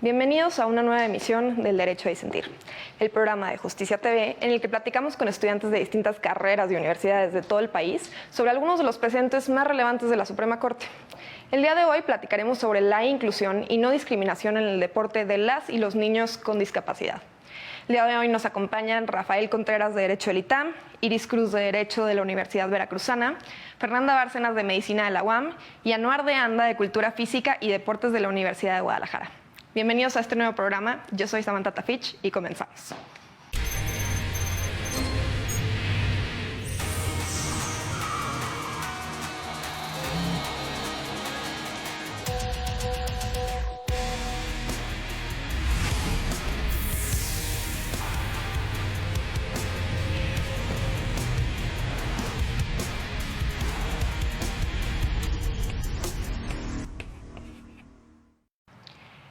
Bienvenidos a una nueva emisión del Derecho a Disentir, el programa de Justicia TV en el que platicamos con estudiantes de distintas carreras y universidades de todo el país sobre algunos de los precedentes más relevantes de la Suprema Corte. El día de hoy platicaremos sobre la inclusión y no discriminación en el deporte de las y los niños con discapacidad. El día de hoy nos acompañan Rafael Contreras de Derecho del ITAM, Iris Cruz de Derecho de la Universidad Veracruzana, Fernanda Bárcenas de Medicina de la UAM y Anuar de Anda de Cultura Física y Deportes de la Universidad de Guadalajara. Bienvenidos a este nuevo programa. Yo soy Samantha Tafich y comenzamos.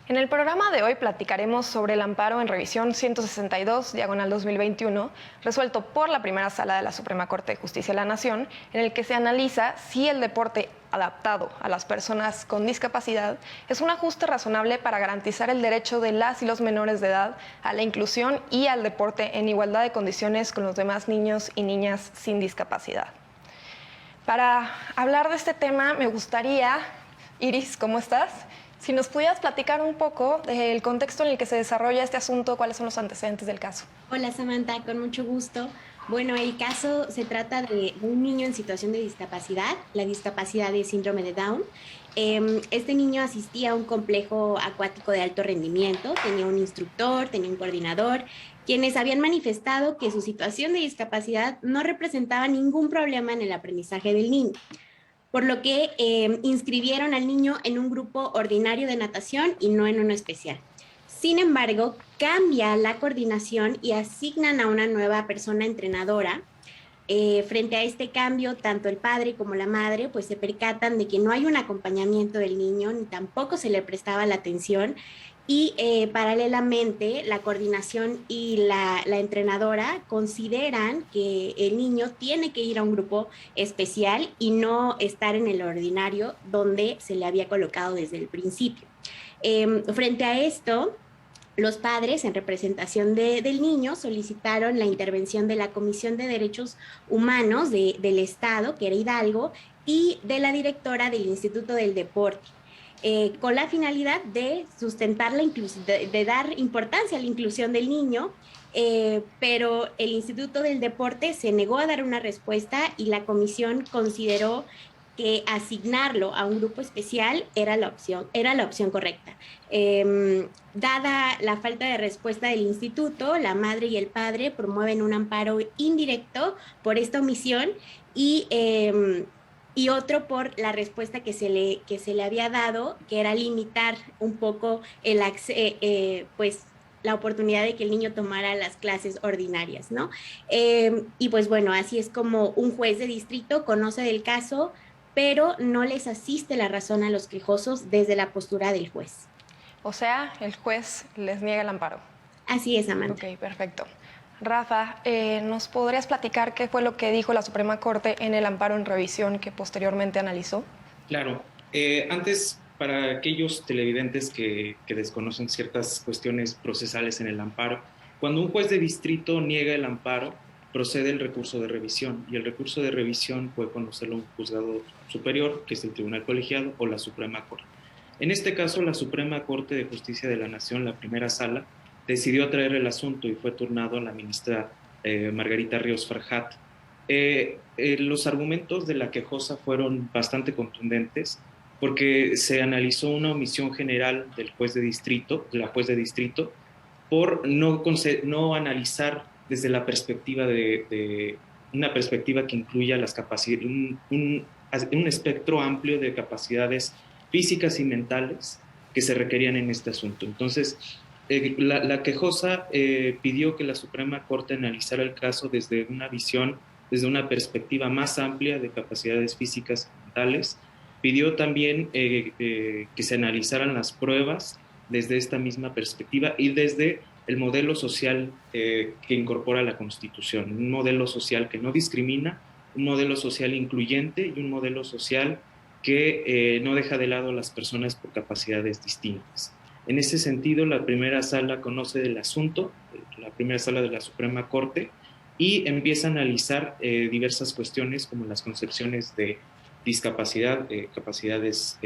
En el programa de hoy platicaremos sobre el amparo en revisión 162/2021, resuelto por la primera sala de la Suprema Corte de Justicia de la Nación, en el que se analiza si el deporte adaptado a las personas con discapacidad es un ajuste razonable para garantizar el derecho de las y los menores de edad a la inclusión y al deporte en igualdad de condiciones con los demás niños y niñas sin discapacidad. Para hablar de este tema me gustaría, Iris, ¿cómo estás?, si nos pudieras platicar un poco del contexto en el que se desarrolla este asunto, cuáles son los antecedentes del caso. Hola Samantha, con mucho gusto. Bueno, el caso se trata de un niño en situación de discapacidad. La discapacidad es síndrome de Down. Este niño asistía a un complejo acuático de alto rendimiento, tenía un instructor, tenía un coordinador, quienes habían manifestado que su situación de discapacidad no representaba ningún problema en el aprendizaje del niño, por lo que inscribieron al niño en un grupo ordinario de natación y no en uno especial. Sin embargo, cambia la coordinación y asignan a una nueva persona entrenadora. Frente a este cambio, tanto el padre como la madre pues se percatan de que no hay un acompañamiento del niño, ni tampoco se le prestaba la atención, y paralelamente la coordinación y la entrenadora consideran que el niño tiene que ir a un grupo especial y no estar en el ordinario donde se le había colocado desde el principio. Frente a esto, los padres, en representación del niño, solicitaron la intervención de la Comisión de Derechos Humanos del Estado, que era Hidalgo, y de la directora del Instituto del Deporte, con la finalidad de sustentar la inclusión, de dar importancia a la inclusión del niño, pero el Instituto del Deporte se negó a dar una respuesta y la comisión consideró que asignarlo a un grupo especial era la opción correcta. Dada la falta de respuesta del instituto, la madre y el padre promueven un amparo indirecto por esta omisión y otro por la respuesta que se le había dado, que era limitar un poco pues la oportunidad de que el niño tomara las clases ordinarias, ¿no? Y pues bueno, así es como un juez de distrito conoce del caso, pero no les asiste la razón a los quejosos desde la postura del juez. O sea, el juez les niega el amparo. Así es, Amanda. Ok, perfecto. Rafa, ¿nos podrías platicar qué fue lo que dijo la Suprema Corte en el amparo en revisión que posteriormente analizó? Claro. Antes, para aquellos televidentes que desconocen ciertas cuestiones procesales en el amparo, cuando un juez de distrito niega el amparo, procede el recurso de revisión, y el recurso de revisión puede conocerlo un juzgado superior, que es el Tribunal Colegiado, o la Suprema Corte. En este caso, la Suprema Corte de Justicia de la Nación, la primera sala, decidió traer el asunto y fue turnado a la ministra Margarita Ríos Farjat. Los argumentos de la quejosa fueron bastante contundentes porque se analizó una omisión general del juez de distrito, de la juez de distrito, por no analizar desde la perspectiva de una perspectiva que incluya las capacidades, un espectro amplio de capacidades físicas y mentales que se requerían en este asunto. Entonces, la quejosa pidió que la Suprema Corte analizara el caso desde una visión, desde una perspectiva más amplia de capacidades físicas y mentales. Pidió también que se analizaran las pruebas desde esta misma perspectiva y desde el modelo social que incorpora la Constitución, un modelo social que no discrimina, un modelo social incluyente y un modelo social que no deja de lado a las personas por capacidades distintas. En ese sentido, la primera sala conoce del asunto, la primera sala de la Suprema Corte, y empieza a analizar diversas cuestiones como las concepciones de discapacidad, capacidades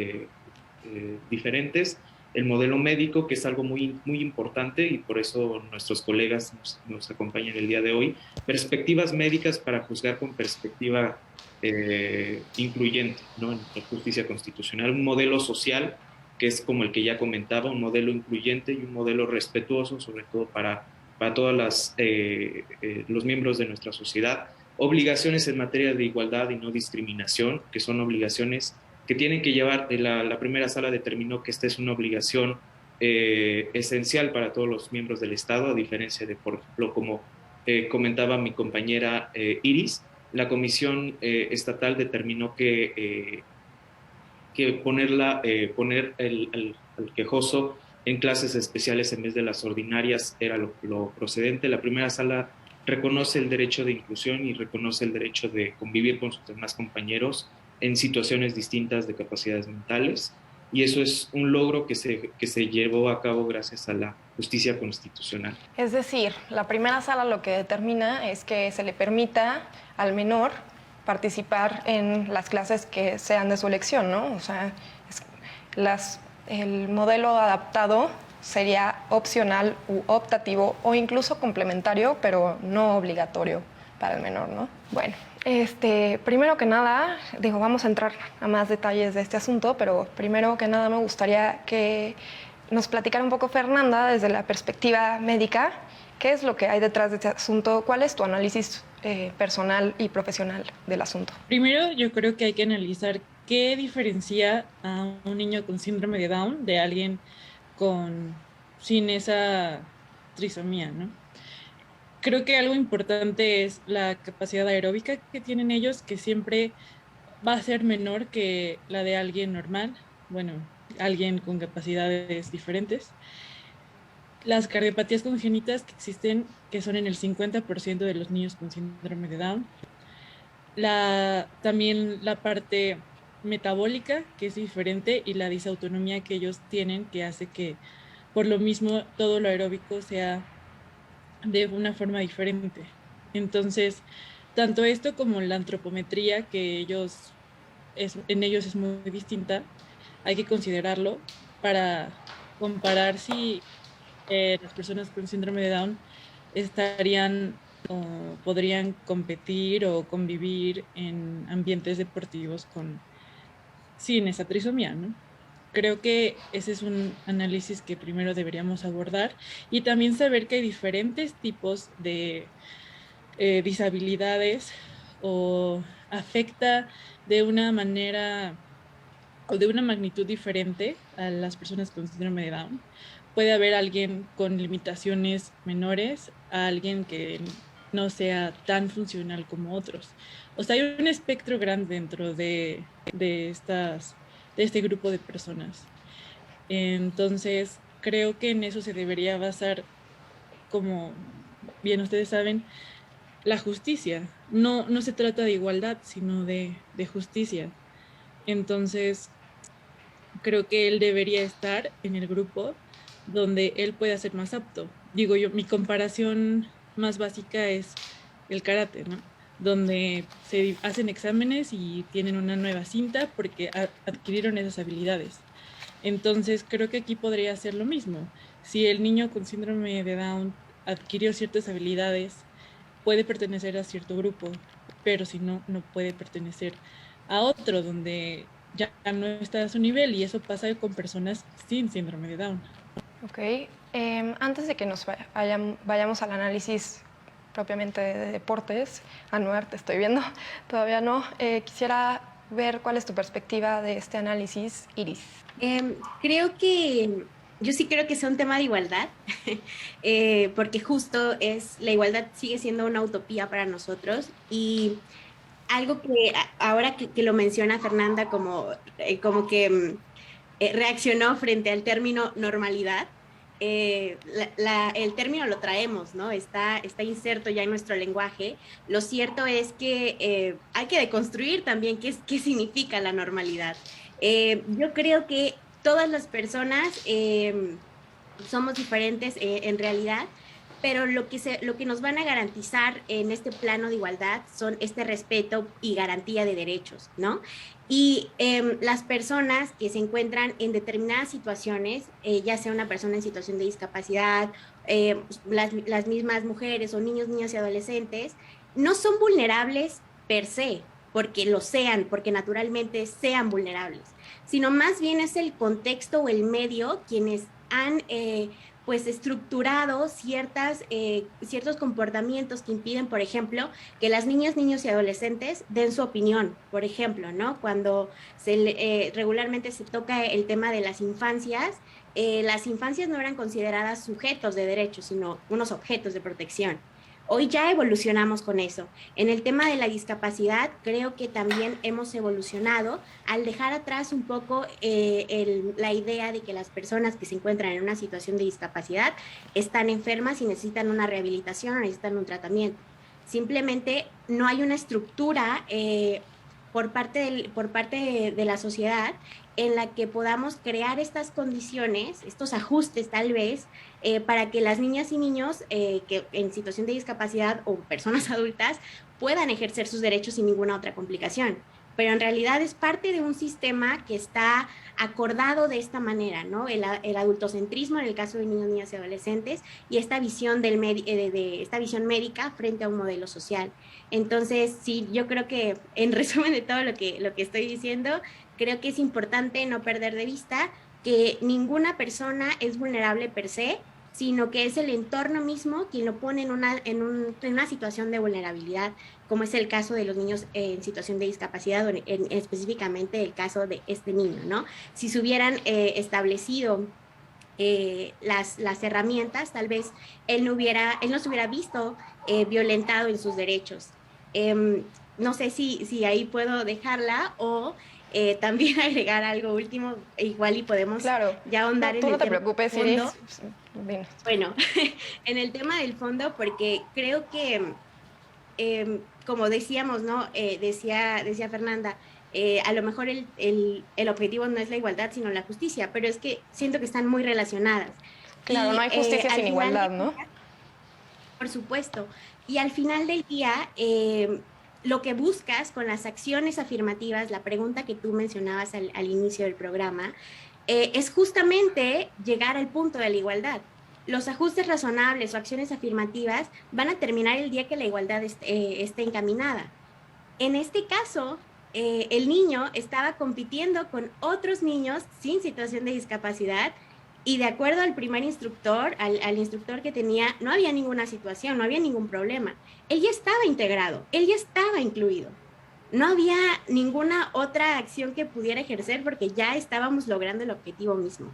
diferentes, el modelo médico, que es algo muy, muy importante y por eso nuestros colegas nos acompañan el día de hoy, perspectivas médicas para juzgar con perspectiva incluyente, ¿no? En la justicia constitucional, un modelo social que es como el que ya comentaba, un modelo incluyente y un modelo respetuoso, sobre todo para todos los miembros de nuestra sociedad, obligaciones en materia de igualdad y no discriminación, que son obligaciones que tienen que llevar, la primera sala determinó que esta es una obligación esencial para todos los miembros del Estado, a diferencia de, por ejemplo, como comentaba mi compañera Iris, la Comisión Estatal determinó que poner el quejoso en clases especiales en vez de las ordinarias era lo procedente. La primera sala reconoce el derecho de inclusión y reconoce el derecho de convivir con sus demás compañeros en situaciones distintas de capacidades mentales, y eso es un logro que se llevó a cabo gracias a la justicia constitucional. Es decir, la primera sala lo que determina es que se le permita al menor participar en las clases que sean de su elección, ¿no? O sea, el modelo adaptado sería opcional u optativo o incluso complementario, pero no obligatorio para el menor, ¿no? Bueno, primero que nada, vamos a entrar a más detalles de este asunto, pero primero que nada me gustaría que nos platicara un poco Fernanda desde la perspectiva médica. ¿Qué es lo que hay detrás de este asunto? ¿Cuál es tu análisis personal y profesional del asunto? Primero, yo creo que hay que analizar qué diferencia a un niño con síndrome de Down de alguien sin esa trisomía, ¿no? Creo que algo importante es la capacidad aeróbica que tienen ellos, que siempre va a ser menor que la de alguien normal, bueno, alguien con capacidades diferentes. Las cardiopatías congénitas que existen, que son en el 50% de los niños con síndrome de Down. También la parte metabólica, que es diferente, y la disautonomía que ellos tienen, que hace que, por lo mismo, todo lo aeróbico sea de una forma diferente. Entonces, tanto esto como la antropometría, que en ellos es muy distinta, hay que considerarlo para comparar si las personas con síndrome de Down estarían o podrían competir o convivir en ambientes deportivos sin esa trisomía, ¿no? Creo que ese es un análisis que primero deberíamos abordar, y también saber que hay diferentes tipos de disabilidades, o afecta de una manera o de una magnitud diferente a las personas con síndrome de Down. Puede haber alguien con limitaciones menores a alguien que no sea tan funcional como otros. O sea, hay un espectro grande dentro de este grupo de personas. Entonces, creo que en eso se debería basar, como bien ustedes saben, la justicia. No se trata de igualdad, sino de justicia. Entonces, creo que él debería estar en el grupo donde él pueda ser más apto. Digo yo, mi comparación más básica es el karate, ¿no? Donde se hacen exámenes y tienen una nueva cinta porque adquirieron esas habilidades. Entonces, creo que aquí podría ser lo mismo. Si el niño con síndrome de Down adquirió ciertas habilidades, puede pertenecer a cierto grupo, pero si no, no puede pertenecer a otro donde ya no está a su nivel, y eso pasa con personas sin síndrome de Down. Ok. Antes de que nos vayamos al análisis propiamente de deportes, Anuar, te estoy viendo, todavía no, quisiera ver cuál es tu perspectiva de este análisis, Iris. Yo sí creo que es un tema de igualdad, porque justo la igualdad sigue siendo una utopía para nosotros, y algo que ahora que lo menciona Fernanda, como que reaccionó frente al término normalidad. El término lo traemos, ¿no? Está inserto ya en nuestro lenguaje. Lo cierto es que hay que deconstruir también qué significa la normalidad. Yo creo que todas las personas somos diferentes en realidad, pero lo que nos van a garantizar en este plano de igualdad son este respeto y garantía de derechos, ¿no? Y las personas que se encuentran en determinadas situaciones, ya sea una persona en situación de discapacidad, las mismas mujeres o niños, niñas y adolescentes, no son vulnerables per se, porque lo sean, porque naturalmente sean vulnerables, sino más bien es el contexto o el medio quienes han pues estructurado ciertos comportamientos que impiden, por ejemplo, que las niñas, niños y adolescentes den su opinión, por ejemplo, ¿no? Cuando regularmente se toca el tema de las infancias no eran consideradas sujetos de derechos, sino unos objetos de protección. Hoy ya evolucionamos con eso. En el tema de la discapacidad, creo que también hemos evolucionado al dejar atrás un poco la idea de que las personas que se encuentran en una situación de discapacidad están enfermas y necesitan una rehabilitación o necesitan un tratamiento. Simplemente no hay una estructura por parte de la sociedad en la que podamos crear estas condiciones, estos ajustes tal vez, para que las niñas y niños que en situación de discapacidad o personas adultas puedan ejercer sus derechos sin ninguna otra complicación. Pero en realidad es parte de un sistema que está acordado de esta manera, ¿no? El adultocentrismo en el caso de niños, niñas y adolescentes y esta visión, esta visión médica frente a un modelo social. Entonces, sí, yo creo que en resumen de todo lo que estoy diciendo, creo que es importante no perder de vista que ninguna persona es vulnerable per se, sino que es el entorno mismo quien lo pone en una situación de vulnerabilidad, como es el caso de los niños en situación de discapacidad, o específicamente el caso de este niño, ¿no? Si se hubieran establecido las herramientas, tal vez él no se hubiera visto violentado en sus derechos. No sé si ahí puedo dejarla o también agregar algo último, igual y podemos Claro. ya ahondar No, en tú no el te tema preocupes, del fondo. Iris. Dinos. Bueno, en el tema del fondo, porque creo que, como decíamos, ¿no? Decía Fernanda, a lo mejor el objetivo no es la igualdad, sino la justicia, pero es que siento que están muy relacionadas. Claro, no Y hay justicia al sin final igualdad, del ¿no? día, por supuesto, y al final del día, lo que buscas con las acciones afirmativas, la pregunta que tú mencionabas al inicio del programa, es justamente llegar al punto de la igualdad. Los ajustes razonables o acciones afirmativas van a terminar el día que la igualdad esté encaminada. En este caso, el niño estaba compitiendo con otros niños sin situación de discapacidad y de acuerdo al primer instructor, al instructor que tenía, no había ninguna situación, no había ningún problema. Él ya estaba integrado, él ya estaba incluido. No había ninguna otra acción que pudiera ejercer porque ya estábamos logrando el objetivo mismo.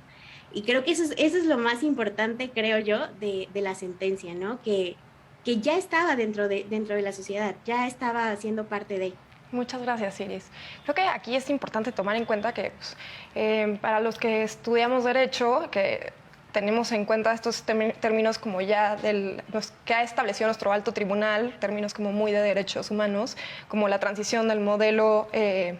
Y creo que eso es lo más importante, creo yo, de la sentencia, ¿no? Que ya estaba dentro de la sociedad, ya estaba siendo parte de. Muchas gracias, Iris. Creo que aquí es importante tomar en cuenta que pues, para los que estudiamos Derecho, que tenemos en cuenta estos términos como ya los que ha establecido nuestro alto tribunal, términos como muy de derechos humanos, como la transición del modelo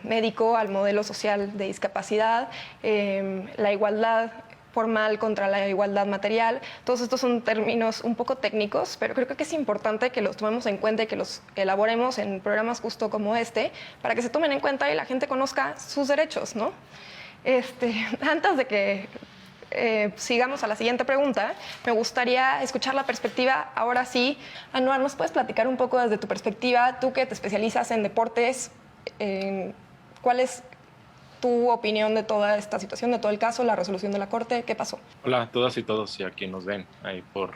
médico al modelo social de discapacidad, la igualdad formal contra la igualdad material. Todos estos son términos un poco técnicos, pero creo que es importante que los tomemos en cuenta y que los elaboremos en programas justo como este, para que se tomen en cuenta y la gente conozca sus derechos, ¿no? Antes de que sigamos a la siguiente pregunta, me gustaría escuchar la perspectiva, ahora sí. Anuar, ¿nos puedes platicar un poco desde tu perspectiva, tú que te especializas en deportes, cuál es tu opinión de toda esta situación, de todo el caso, la resolución de la Corte? ¿Qué pasó? Hola a todas y todos y a quienes nos ven ahí por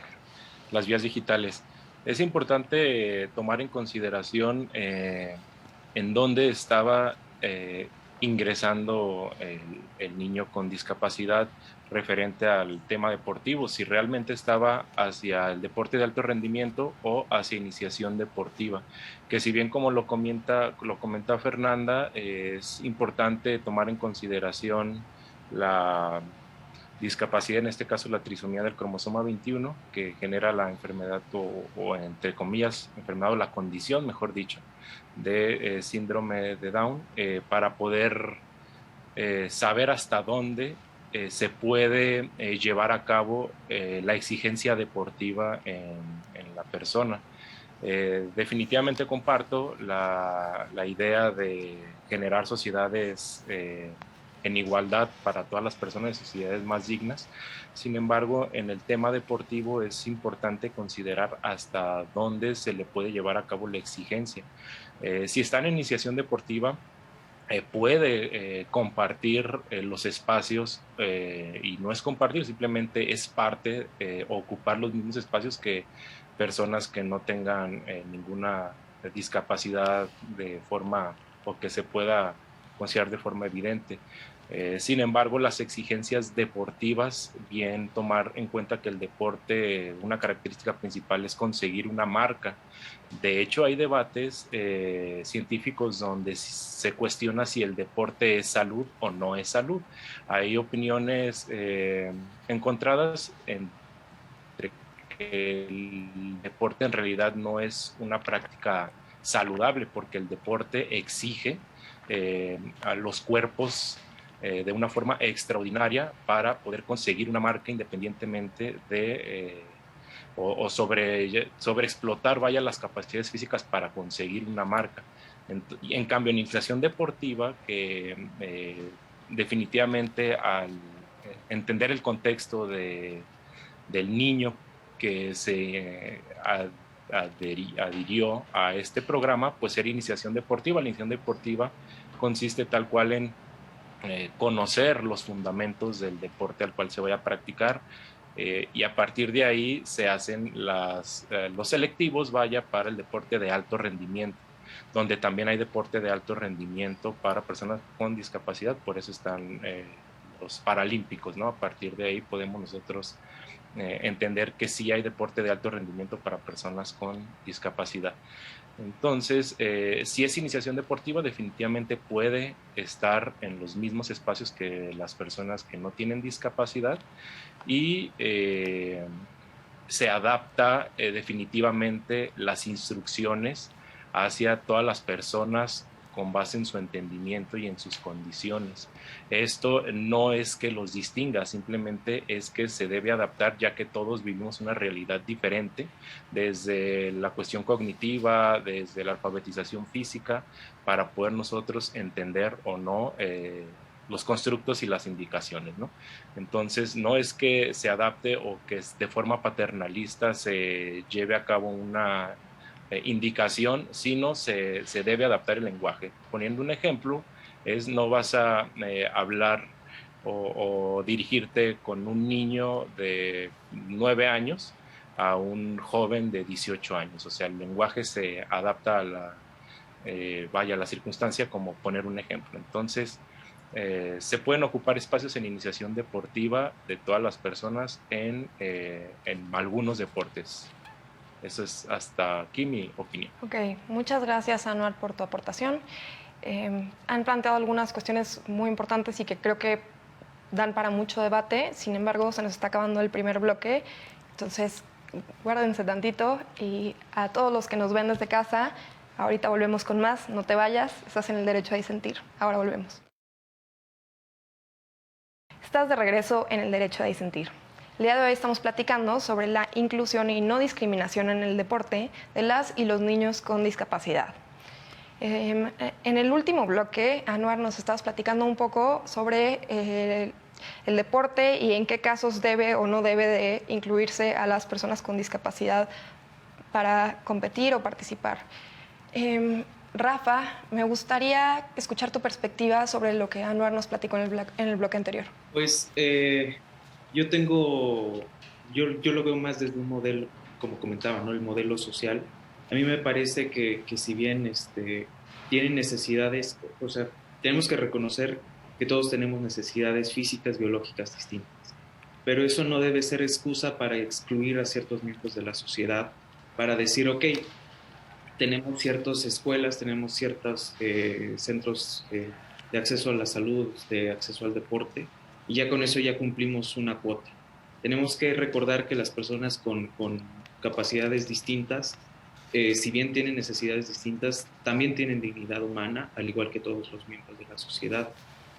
las vías digitales. Es importante tomar en consideración en dónde estaba ingresando el niño con discapacidad referente al tema deportivo, si realmente estaba hacia el deporte de alto rendimiento o hacia iniciación deportiva, que si bien como lo comenta Fernanda, es importante tomar en consideración la discapacidad, en este caso la trisomía del cromosoma 21, que genera la enfermedad o entre comillas, enfermedad o la condición, mejor dicho, de síndrome de Down, para poder saber hasta dónde se puede llevar a cabo la exigencia deportiva en la persona. Definitivamente comparto la idea de generar sociedades en igualdad para todas las personas, sociedades más dignas. Sin embargo, en el tema deportivo es importante considerar hasta dónde se le puede llevar a cabo la exigencia. Si están en iniciación deportiva, puede compartir los espacios, y no es compartir, simplemente es parte, ocupar los mismos espacios que personas que no tengan ninguna discapacidad de forma, o que se pueda considerar de forma evidente. Sin embargo, las exigencias deportivas, bien tomar en cuenta que el deporte, una característica principal es conseguir una marca. De hecho, hay debates científicos donde se cuestiona si el deporte es salud o no es salud. Hay opiniones encontradas entre que el deporte en realidad no es una práctica saludable, porque el deporte exige a los cuerpos de una forma extraordinaria para poder conseguir una marca, independientemente de o sobre explotar, vaya, las capacidades físicas para conseguir una marca. En cambio, en inflación deportiva, que definitivamente al entender el contexto del niño que se adhirió a este programa, pues era iniciación deportiva. La iniciación deportiva consiste tal cual en conocer los fundamentos del deporte al cual se vaya a practicar, y a partir de ahí se hacen los selectivos, vaya, para el deporte de alto rendimiento, donde también hay deporte de alto rendimiento para personas con discapacidad. Por eso están los paralímpicos, ¿no? A partir de ahí podemos nosotros entender que sí hay deporte de alto rendimiento para personas con discapacidad. Entonces, si es iniciación deportiva, definitivamente puede estar en los mismos espacios que las personas que no tienen discapacidad, y se adapta definitivamente las instrucciones hacia todas las personas con base en su entendimiento y en sus condiciones. Esto no es que los distinga, simplemente es que se debe adaptar, ya que todos vivimos una realidad diferente, desde la cuestión cognitiva, desde la alfabetización física, para poder nosotros entender o no los constructos y las indicaciones, ¿no? Entonces, no es que se adapte o que de forma paternalista se lleve a cabo una indicación, sino se debe adaptar el lenguaje. Poniendo un ejemplo, no vas a hablar o dirigirte con un niño de 9 años a un joven de 18 años. O sea, el lenguaje se adapta a la circunstancia, como poner un ejemplo. Entonces, se pueden ocupar espacios en iniciación deportiva de todas las personas en algunos deportes. Eso es hasta aquí mi opinión. Ok, muchas gracias, Anuar, por tu aportación. Han planteado algunas cuestiones muy importantes y que creo que dan para mucho debate. Sin embargo, se nos está acabando el primer bloque. Entonces, guárdense tantito, y a todos los que nos ven desde casa, ahorita volvemos con más. No te vayas, estás en el derecho a disentir. Ahora volvemos. Estás de regreso en el derecho a disentir. El día de hoy estamos platicando sobre la inclusión y no discriminación en el deporte de las y los niños con discapacidad. En el último bloque, Anuar, nos estabas platicando un poco sobre el deporte y en qué casos debe o no debe de incluirse a las personas con discapacidad para competir o participar. Rafa, me gustaría escuchar tu perspectiva sobre lo que Anuar nos platicó en el bloque anterior. Pues yo lo veo más desde un modelo, como comentaba, ¿no? El modelo social. A mí me parece que si bien tienen necesidades, o sea, tenemos que reconocer que todos tenemos necesidades físicas, biológicas distintas, pero eso no debe ser excusa para excluir a ciertos miembros de la sociedad, para decir, ok, tenemos ciertas escuelas, tenemos ciertos centros de acceso a la salud, de acceso al deporte, y ya con eso ya cumplimos una cuota. Tenemos que recordar que las personas con capacidades distintas, si bien tienen necesidades distintas, también tienen dignidad humana, al igual que todos los miembros de la sociedad.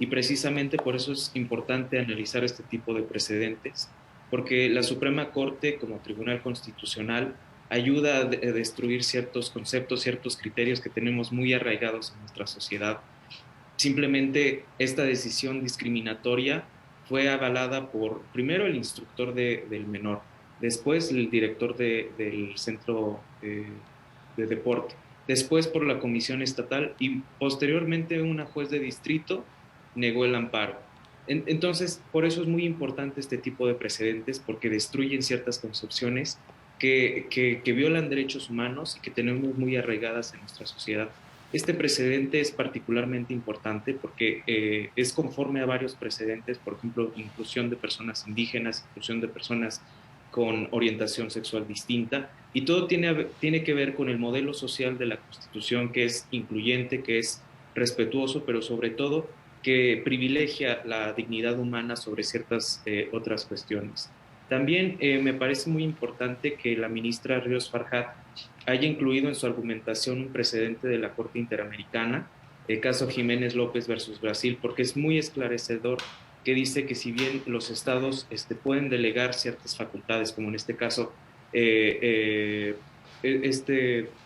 Y precisamente por eso es importante analizar este tipo de precedentes, porque la Suprema Corte, como Tribunal Constitucional, ayuda a destruir ciertos conceptos, ciertos criterios que tenemos muy arraigados en nuestra sociedad. Simplemente esta decisión discriminatoria fue avalada por, primero, el instructor del menor, después el director del centro de deporte, después por la comisión estatal y posteriormente una juez de distrito negó el amparo. Entonces, por eso es muy importante este tipo de precedentes, porque destruyen ciertas concepciones que violan derechos humanos y que tenemos muy arraigadas en nuestra sociedad. Este precedente es particularmente importante porque es conforme a varios precedentes, por ejemplo, inclusión de personas indígenas, inclusión de personas con orientación sexual distinta, y todo tiene que ver con el modelo social de la Constitución, que es incluyente, que es respetuoso, pero sobre todo que privilegia la dignidad humana sobre ciertas otras cuestiones. También me parece muy importante que la ministra Ríos Farjat haya incluido en su argumentación un precedente de la Corte Interamericana, el caso Jiménez López versus Brasil, porque es muy esclarecedor, que dice que si bien los estados pueden delegar ciertas facultades, como en este caso,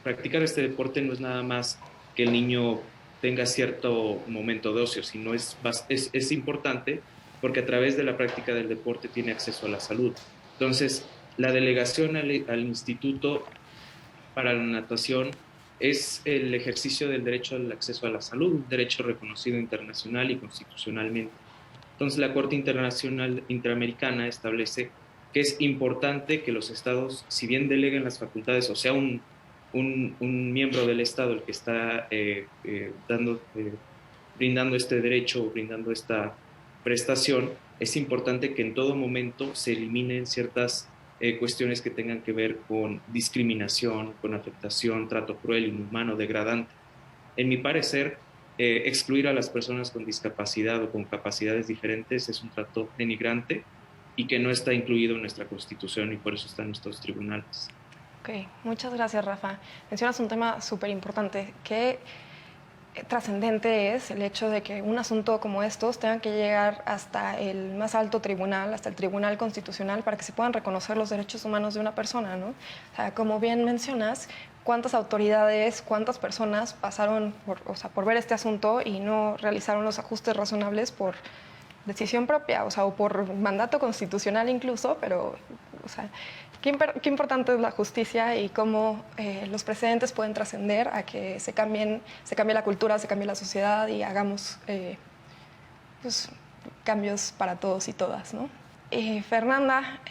practicar este deporte no es nada más que el niño tenga cierto momento de ocio, sino es importante porque a través de la práctica del deporte tiene acceso a la salud. Entonces, la delegación al instituto para la natación es el ejercicio del derecho al acceso a la salud, un derecho reconocido internacional y constitucionalmente. Entonces, la Corte Internacional Interamericana establece que es importante que los estados, si bien deleguen las facultades, o sea, un miembro del estado el que está brindando este derecho o brindando esta prestación, es importante que en todo momento se eliminen ciertas cuestiones que tengan que ver con discriminación, con afectación, trato cruel, inhumano, degradante. En mi parecer, excluir a las personas con discapacidad o con capacidades diferentes es un trato denigrante y que no está incluido en nuestra Constitución, y por eso están nuestros tribunales. Ok, muchas gracias, Rafa. Mencionas un tema súper importante, que trascendente es el hecho de que un asunto como estos tenga que llegar hasta el más alto tribunal, hasta el Tribunal Constitucional, para que se puedan reconocer los derechos humanos de una persona, ¿no? O sea, como bien mencionas, cuántas autoridades, cuántas personas pasaron por ver este asunto y no realizaron los ajustes razonables por decisión propia, o por mandato constitucional incluso, pero, o sea, qué importante es la justicia y cómo los precedentes pueden trascender a que se cambie la cultura, se cambie la sociedad y hagamos pues, cambios para todos y todas, ¿no? Fernanda,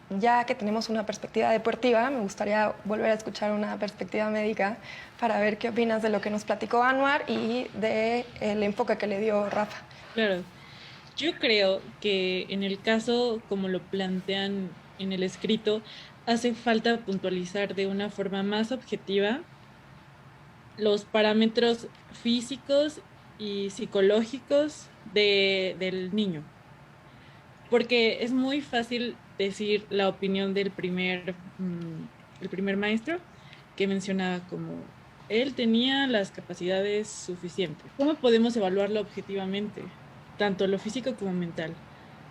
ya que tenemos una perspectiva deportiva, me gustaría volver a escuchar una perspectiva médica para ver qué opinas de lo que nos platicó Anwar y del enfoque que le dio Rafa. Claro. Yo creo que en el caso, como lo plantean en el escrito, hace falta puntualizar de una forma más objetiva los parámetros físicos y psicológicos del niño. Porque es muy fácil decir la opinión del primer maestro, que mencionaba como él tenía las capacidades suficientes. ¿Cómo podemos evaluarlo objetivamente? Tanto lo físico como mental.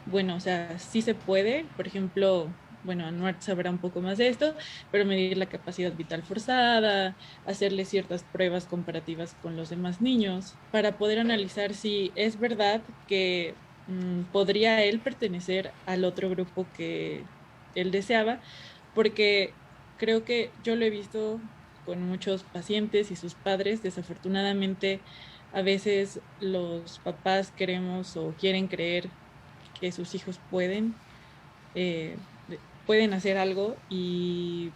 Bueno, o sea, sí se puede, por ejemplo, bueno, Anwar sabrá un poco más de esto, pero medir la capacidad vital forzada, hacerle ciertas pruebas comparativas con los demás niños, para poder analizar si es verdad que podría él pertenecer al otro grupo que él deseaba, porque creo que yo lo he visto con muchos pacientes y sus padres. Desafortunadamente, a veces los papás queremos o quieren creer que sus hijos pueden hacer algo y,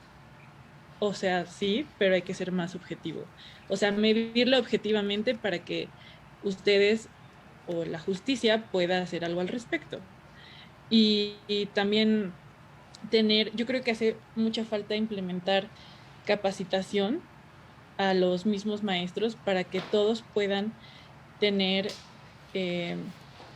o sea, sí, pero hay que ser más objetivo. O sea, medirlo objetivamente para que ustedes o la justicia pueda hacer algo al respecto. Y también yo creo que hace mucha falta implementar capacitación a los mismos maestros para que todos puedan tener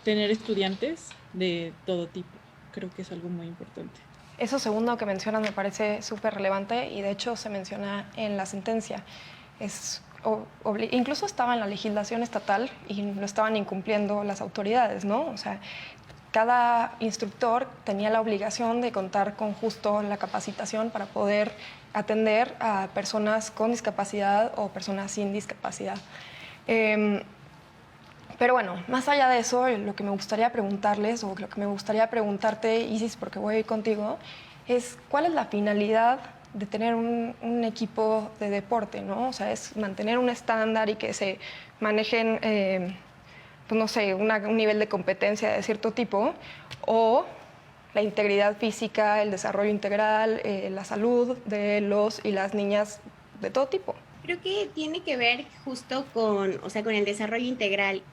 estudiantes de todo tipo. Creo que es algo muy importante. Eso segundo que mencionas me parece súper relevante y de hecho se menciona en la sentencia. Es incluso estaba en la legislación estatal y lo estaban incumpliendo las autoridades, ¿no? O sea, cada instructor tenía la obligación de contar con justo la capacitación para poder atender a personas con discapacidad o personas sin discapacidad. Pero bueno, más allá de eso, lo que me gustaría preguntarles, o lo que me gustaría preguntarte, Isis, porque voy a ir contigo, es ¿cuál es la finalidad de tener un equipo de deporte, ¿no? O sea, es mantener un estándar y que se manejen, pues no sé, un nivel de competencia de cierto tipo, o la integridad física, el desarrollo integral, la salud de los y las niñas de todo tipo. Creo que tiene que ver justo con, o sea, con el desarrollo integral.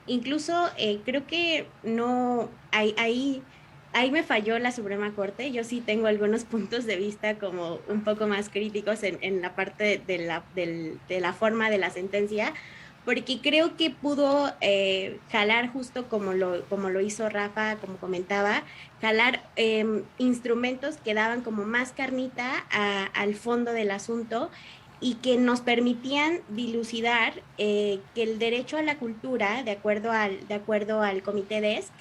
Incluso creo que no, ahí me falló la Suprema Corte. Yo sí tengo algunos puntos de vista como un poco más críticos en la parte de la forma de la sentencia, porque creo que pudo jalar justo como lo hizo Rafa, como comentaba, jalar instrumentos que daban como más carnita al fondo del asunto y que nos permitían dilucidar que el derecho a la cultura, de acuerdo al Comité DESC,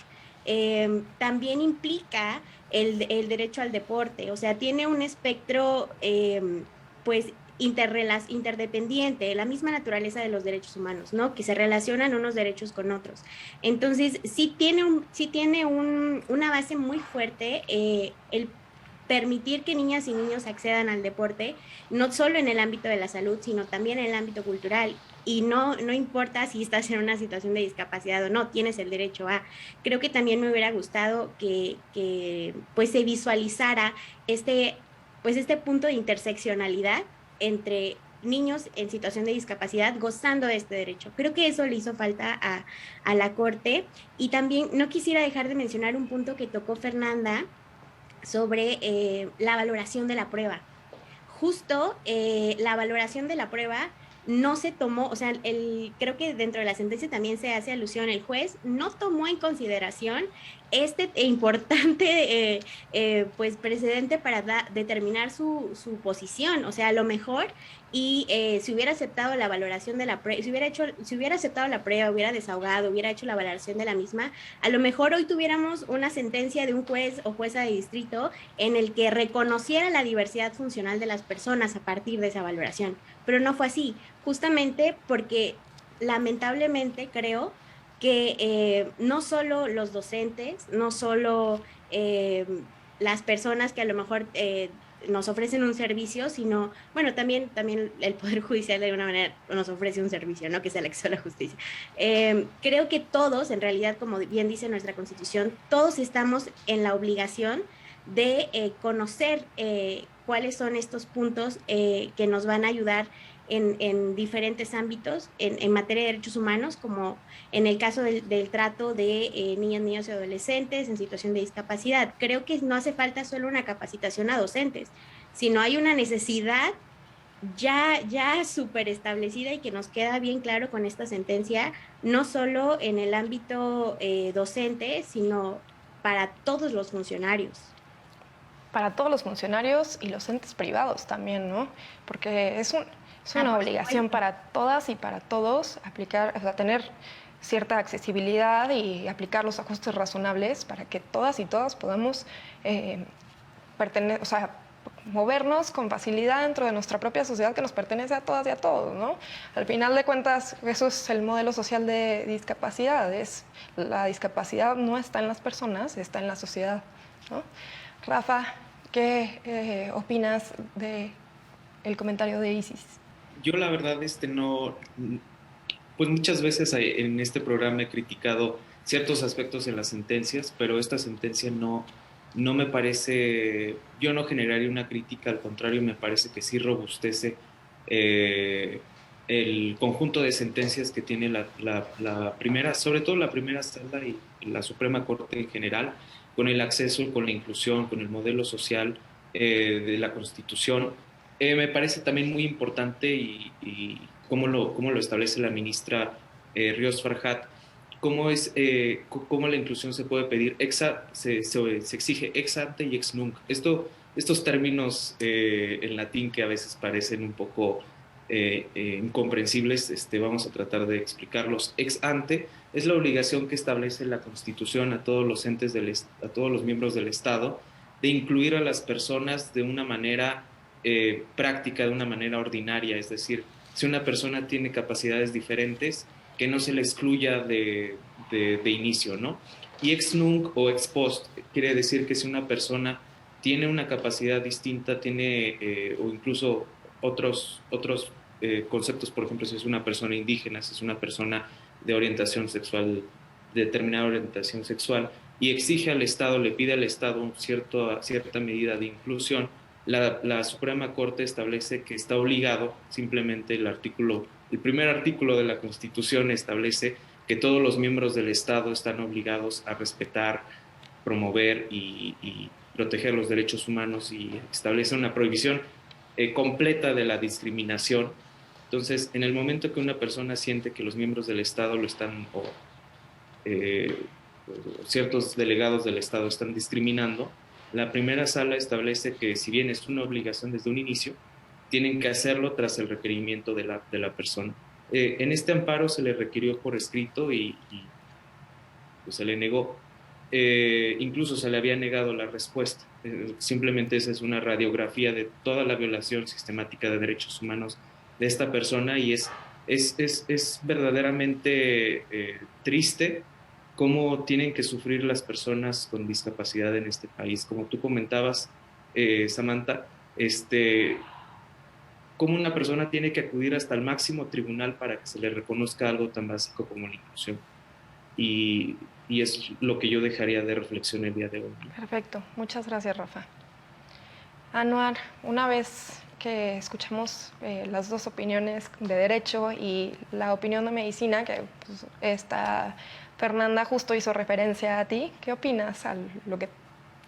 también implica el derecho al deporte, o sea, tiene un espectro pues interdependiente, la misma naturaleza de los derechos humanos, ¿no? Que se relacionan unos derechos con otros. Entonces, sí tiene una base muy fuerte el permitir que niñas y niños accedan al deporte, no solo en el ámbito de la salud, sino también en el ámbito cultural. Y no importa si estás en una situación de discapacidad o no, tienes el derecho a. Creo que también me hubiera gustado que pues se visualizara pues este punto de interseccionalidad entre niños en situación de discapacidad gozando de este derecho. Creo que eso le hizo falta a la Corte. Y también no quisiera dejar de mencionar un punto que tocó Fernanda, sobre la valoración de la prueba. Justo la valoración de la prueba no se tomó, o sea, creo que dentro de la sentencia también se hace alusión, el juez no tomó en consideración este importante pues precedente para determinar su posición, o sea, a lo mejor y si hubiera aceptado la valoración de la prueba, si hubiera aceptado la prueba, hubiera desahogado, hubiera hecho la valoración de la misma, a lo mejor hoy tuviéramos una sentencia de un juez o jueza de distrito en el que reconociera la diversidad funcional de las personas a partir de esa valoración, pero no fue así, justamente porque lamentablemente creo que no solo los docentes, no solo las personas que a lo mejor nos ofrecen un servicio, sino, bueno, también el Poder Judicial de alguna manera nos ofrece un servicio, ¿no? Que es el acceso a la justicia. Creo que todos, en realidad, como bien dice nuestra Constitución, todos estamos en la obligación de conocer cuáles son estos puntos que nos van a ayudar en diferentes ámbitos en materia de derechos humanos, como en el caso del trato de niñas, niños y adolescentes en situación de discapacidad. Creo que no hace falta solo una capacitación a docentes, sino hay una necesidad ya súper establecida y que nos queda bien claro con esta sentencia, no solo en el ámbito docente, sino para todos los funcionarios. Para todos los funcionarios y los entes privados también, ¿no? Porque es una obligación para todas y para todos aplicar, o sea, tener cierta accesibilidad y aplicar los ajustes razonables para que todas y todos podamos o sea, movernos con facilidad dentro de nuestra propia sociedad que nos pertenece a todas y a todos, ¿no? Al final de cuentas, eso es el modelo social de discapacidad. La discapacidad no está en las personas, está en la sociedad, ¿no? Rafa, ¿qué opinas del comentario de Isis? Yo la verdad no, pues muchas veces en este programa he criticado ciertos aspectos en las sentencias, pero esta sentencia no me parece, yo no generaría una crítica, al contrario, me parece que sí robustece el conjunto de sentencias que tiene la primera, sobre todo la primera sala y la Suprema Corte en general, con el acceso, con la inclusión, con el modelo social de la Constitución. Me parece también muy importante y cómo lo establece la ministra Ríos Farhat, cómo la inclusión se puede pedir, se exige ex ante y ex nunc. Estos términos en latín que a veces parecen un poco incomprensibles, vamos a tratar de explicarlos. Ex ante es la obligación que establece la Constitución a todos los entes a todos los miembros del Estado de incluir a las personas de una manera práctica, de una manera ordinaria, es decir, si una persona tiene capacidades diferentes, que no se le excluya de inicio, ¿no? Y ex nunc o ex post quiere decir que si una persona tiene una capacidad distinta, tiene o incluso otros conceptos, por ejemplo, si es una persona indígena, si es una persona de orientación sexual, de determinada orientación sexual, y exige al Estado, le pide al Estado cierta medida de inclusión, la Suprema Corte establece que está obligado, simplemente el primer artículo de la Constitución establece que todos los miembros del Estado están obligados a respetar, promover y proteger los derechos humanos, y establece una prohibición completa de la discriminación. Entonces, en el momento que una persona siente que los miembros del Estado lo están, o ciertos delegados del Estado están discriminando, la primera sala establece que, si bien es una obligación desde un inicio, tienen que hacerlo tras el requerimiento de la persona. En este amparo se le requirió por escrito y pues se le negó. Incluso se le había negado la respuesta. Simplemente esa es una radiografía de toda la violación sistemática de derechos humanos de esta persona, y es verdaderamente triste cómo tienen que sufrir las personas con discapacidad en este país. Como tú comentabas, Samantha, cómo una persona tiene que acudir hasta el máximo tribunal para que se le reconozca algo tan básico como la inclusión. Y es lo que yo dejaría de reflexión el día de hoy. Perfecto, muchas gracias, Rafa. Anuar, una vez que escuchamos las dos opiniones de derecho y la opinión de medicina, que pues, Fernanda justo hizo referencia a ti, ¿qué opinas a lo que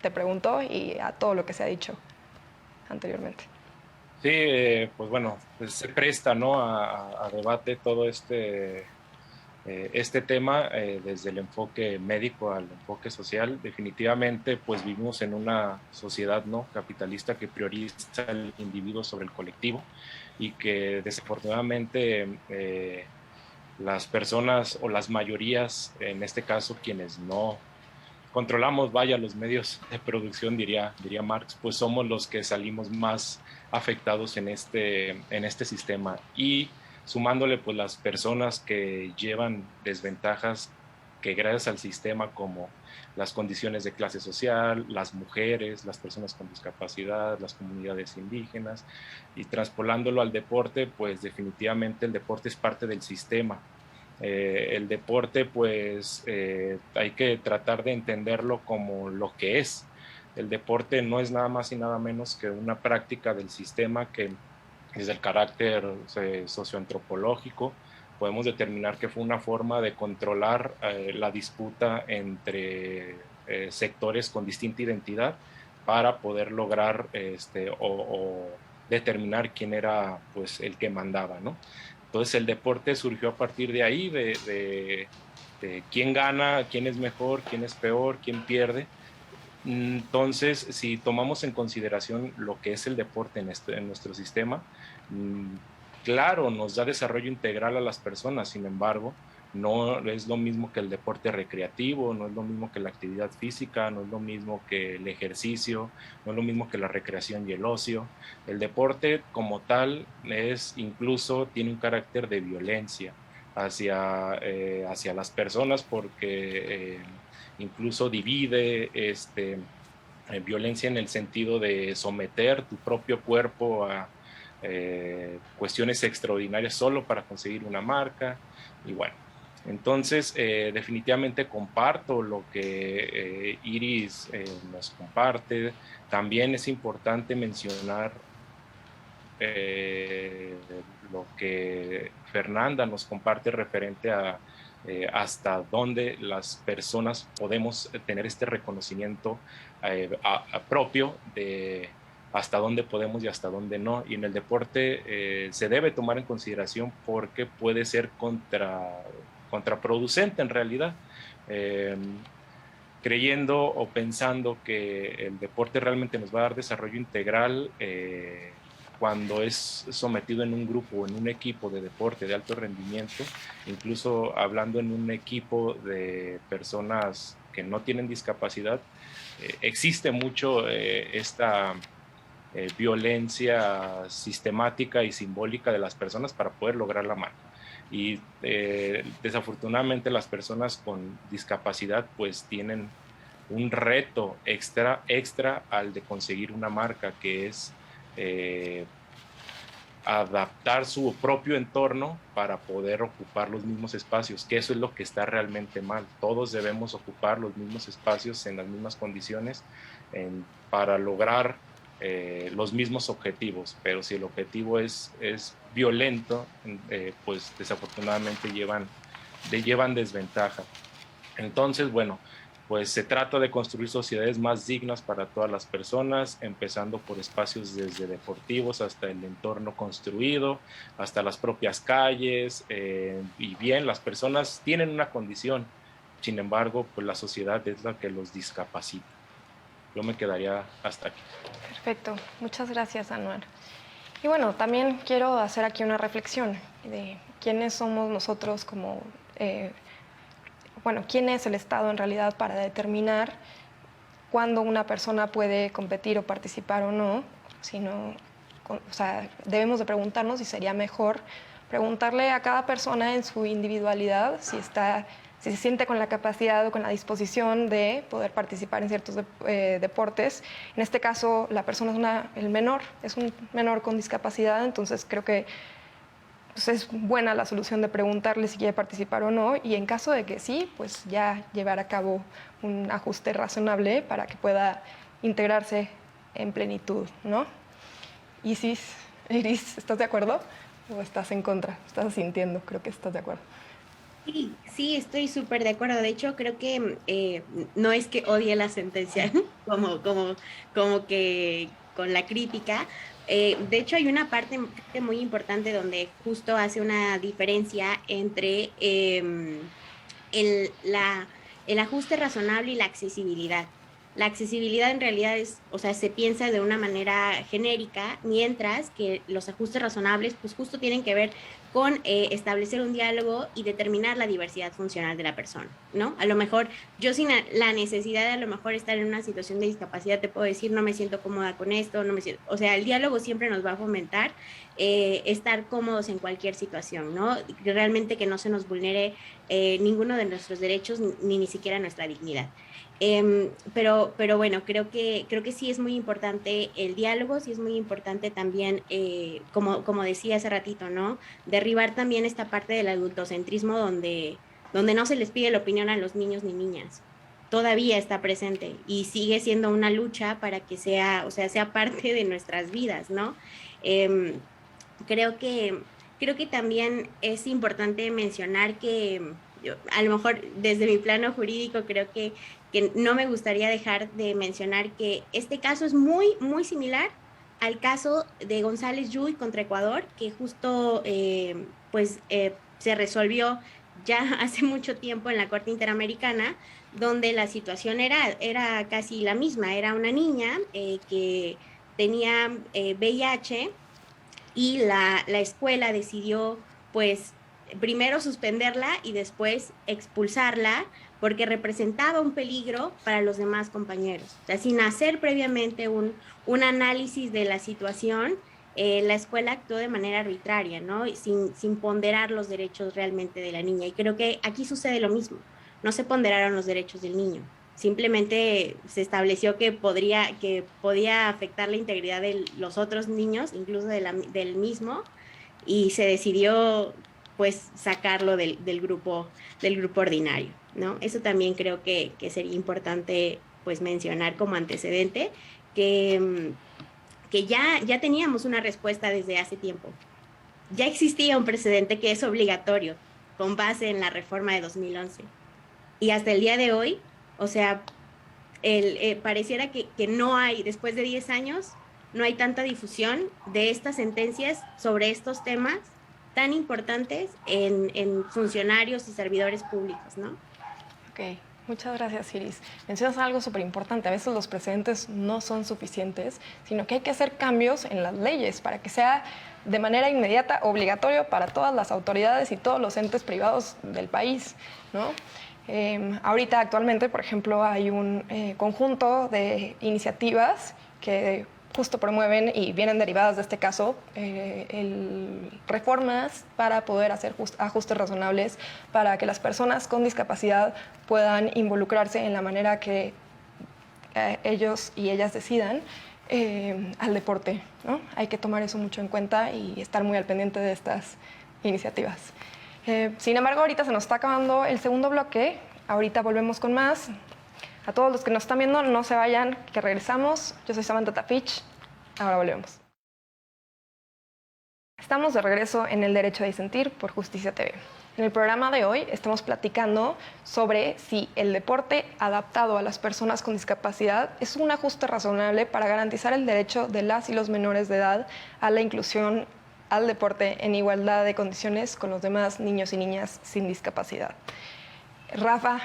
te preguntó y a todo lo que se ha dicho anteriormente? Sí, pues bueno, pues se presta, ¿no?, a debate todo este tema desde el enfoque médico al enfoque social. Definitivamente, pues vivimos en una sociedad, ¿no?, capitalista, que prioriza el individuo sobre el colectivo, y que desafortunadamente las personas o las mayorías, en este caso quienes no controlamos, vaya, los medios de producción, diría Marx, pues somos los que salimos más afectados en este sistema. Y sumándole pues las personas que llevan desventajas que gracias al sistema, como las condiciones de clase social, las mujeres, las personas con discapacidad, las comunidades indígenas, y traspolándolo al deporte, pues definitivamente el deporte es parte del sistema. El deporte, pues hay que tratar de entenderlo como lo que es. El deporte no es nada más y nada menos que una práctica del sistema que, desde el carácter socioantropológico, podemos determinar que fue una forma de controlar la disputa entre sectores con distinta identidad para poder lograr o determinar quién era pues el que mandaba, ¿no? Entonces el deporte surgió a partir de ahí, de quién gana, quién es mejor, quién es peor, quién pierde. Entonces, si tomamos en consideración lo que es el deporte en nuestro sistema, claro, nos da desarrollo integral a las personas. Sin embargo, no es lo mismo que el deporte recreativo, no es lo mismo que la actividad física, no es lo mismo que el ejercicio, no es lo mismo que la recreación y el ocio. El deporte como tal incluso tiene un carácter de violencia hacia las personas, porque incluso divide violencia en el sentido de someter tu propio cuerpo a cuestiones extraordinarias solo para conseguir una marca. Y bueno, entonces definitivamente comparto lo que Iris nos comparte. También es importante mencionar lo que Fernanda nos comparte referente a hasta dónde las personas podemos tener este reconocimiento propio de hasta dónde podemos y hasta dónde no. Y en el deporte se debe tomar en consideración, porque puede ser contraproducente en realidad. Creyendo o pensando que el deporte realmente nos va a dar desarrollo integral, cuando es sometido en un grupo o en un equipo de deporte de alto rendimiento, incluso hablando en un equipo de personas que no tienen discapacidad, existe mucho esta violencia sistemática y simbólica de las personas para poder lograr la marca. Y desafortunadamente las personas con discapacidad pues tienen un reto extra al de conseguir una marca, que es adaptar su propio entorno para poder ocupar los mismos espacios, que eso es lo que está realmente mal. Todos debemos ocupar los mismos espacios en las mismas condiciones para lograr los mismos objetivos, pero si el objetivo es violento, pues desafortunadamente llevan desventaja. Entonces, bueno, pues se trata de construir sociedades más dignas para todas las personas, empezando por espacios desde deportivos hasta el entorno construido, hasta las propias calles, y bien, las personas tienen una condición, sin embargo, pues la sociedad es la que los discapacita. Yo me quedaría hasta aquí. Perfecto, muchas gracias, Anuar. Y bueno, también quiero hacer aquí una reflexión de quiénes somos nosotros como... quién es el Estado en realidad para determinar cuándo una persona puede competir o participar o no, debemos de preguntarnos si sería mejor preguntarle a cada persona en su individualidad si se siente con la capacidad o con la disposición de poder participar en ciertos deportes. En este caso, la persona es un menor con discapacidad, entonces creo que pues es buena la solución de preguntarle si quiere participar o no, y en caso de que sí, pues ya llevar a cabo un ajuste razonable para que pueda integrarse en plenitud, ¿no? Iris, ¿estás de acuerdo o estás en contra? ¿Estás asintiendo? Creo que estás de acuerdo. Sí, estoy súper de acuerdo. De hecho, creo que no es que odie la sentencia como que con la crítica. De hecho, hay una parte muy importante donde justo hace una diferencia entre el ajuste razonable y la accesibilidad. La accesibilidad en realidad se piensa de una manera genérica, mientras que los ajustes razonables pues justo tienen que ver con establecer un diálogo y determinar la diversidad funcional de la persona, ¿no? A lo mejor yo sin la necesidad de a lo mejor estar en una situación de discapacidad te puedo decir no me siento cómoda con esto, no me siento, o sea, el diálogo siempre nos va a fomentar estar cómodos en cualquier situación, ¿no? Realmente que no se nos vulnere ninguno de nuestros derechos ni siquiera nuestra dignidad. Pero bueno, creo que sí es muy importante el diálogo, sí es muy importante también, como decía hace ratito, ¿no? Derribar también esta parte del adultocentrismo donde no se les pide la opinión a los niños ni niñas. Todavía está presente y sigue siendo una lucha para que sea parte de nuestras vidas, ¿no? Creo que también es importante mencionar que a lo mejor desde mi plano jurídico creo que no me gustaría dejar de mencionar que este caso es muy, muy similar al caso de González Yuy contra Ecuador, que justo se resolvió ya hace mucho tiempo en la Corte Interamericana, donde la situación era casi la misma. Era una niña que tenía VIH y la escuela decidió pues primero suspenderla y después expulsarla porque representaba un peligro para los demás compañeros. O sea, sin hacer previamente un análisis de la situación, la escuela actuó de manera arbitraria, ¿no? Sin ponderar los derechos realmente de la niña. Y creo que aquí sucede lo mismo. No se ponderaron los derechos del niño. Simplemente se estableció que podía afectar la integridad de los otros niños, incluso del mismo, y se decidió pues sacarlo del grupo ordinario, ¿no? Eso también creo que sería importante pues mencionar como antecedente, que ya teníamos una respuesta desde hace tiempo. Ya existía un precedente que es obligatorio con base en la reforma de 2011. Y hasta el día de hoy, o sea, pareciera que no hay, después de 10 años, no hay tanta difusión de estas sentencias sobre estos temas tan importantes en funcionarios y servidores públicos, ¿no? Ok, Muchas gracias, Iris. Mencionas algo súper importante. A veces los precedentes no son suficientes, sino que hay que hacer cambios en las leyes para que sea de manera inmediata obligatorio para todas las autoridades y todos los entes privados del país, ¿no? Ahorita, actualmente, por ejemplo, hay un conjunto de iniciativas que justo promueven y vienen derivadas de este caso reformas para poder hacer ajustes razonables para que las personas con discapacidad puedan involucrarse en la manera que ellos y ellas decidan al deporte, ¿no? Hay que tomar eso mucho en cuenta y estar muy al pendiente de estas iniciativas. Sin embargo, ahorita se nos está acabando el segundo bloque. Ahorita volvemos con más. A todos los que nos están viendo, no se vayan, que regresamos. Yo soy Samantha Tafich. Ahora volvemos. Estamos de regreso en El Derecho a Disentir por Justicia TV. En el programa de hoy estamos platicando sobre si el deporte adaptado a las personas con discapacidad es un ajuste razonable para garantizar el derecho de las y los menores de edad a la inclusión al deporte en igualdad de condiciones con los demás niños y niñas sin discapacidad. Rafa,